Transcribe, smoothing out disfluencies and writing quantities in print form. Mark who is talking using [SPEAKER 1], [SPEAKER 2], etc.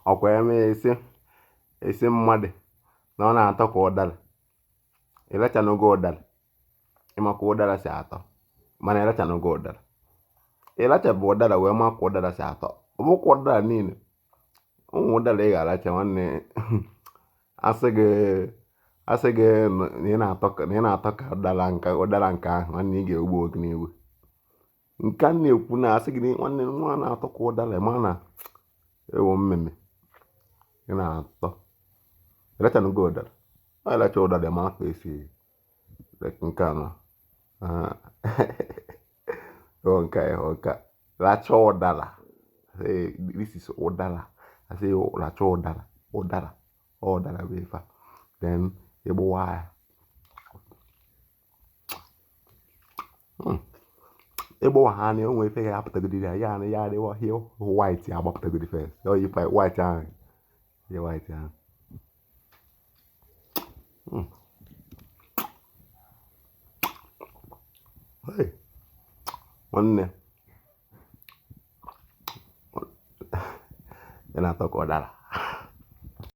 [SPEAKER 1] ọkwa eme esi mmadụ na ọ na-atọ ka ụdara. Ịrachanogo ụdara, ịmakwa ụdara si atọ, mana ịrachanogo ụdara. Ịrachabụ ụdara wee ma ka ụdara si atọ. Ọ bụkwa ụdara niile, ụmụ ụdara ị ga-aracha nwanne. asị gị na ị na-atọ ka ụdara nke ahụ nwanne, ị ga-egbu oge n'egbu. Nke a na-ekwu na asị gị nwanne nwa na-atọ ka ụdara, ma na ewo mmemme ị na-atọ. Ịrachanogo ụdara, ọ ịracha ụdara ma ka esi nke anọ nke racha ụdara. This is ụdara. I say racha ụdara bụ ife a. Then ịgbụwa ya, ịgbụwa ha na onwe ife ga-apụtagodi ya na ya adịwa ihe white ya agbapụtagodi first. Ọ yi white ahụ, ihe white ahụ. Nwanne ị na-atọ ka ụdara.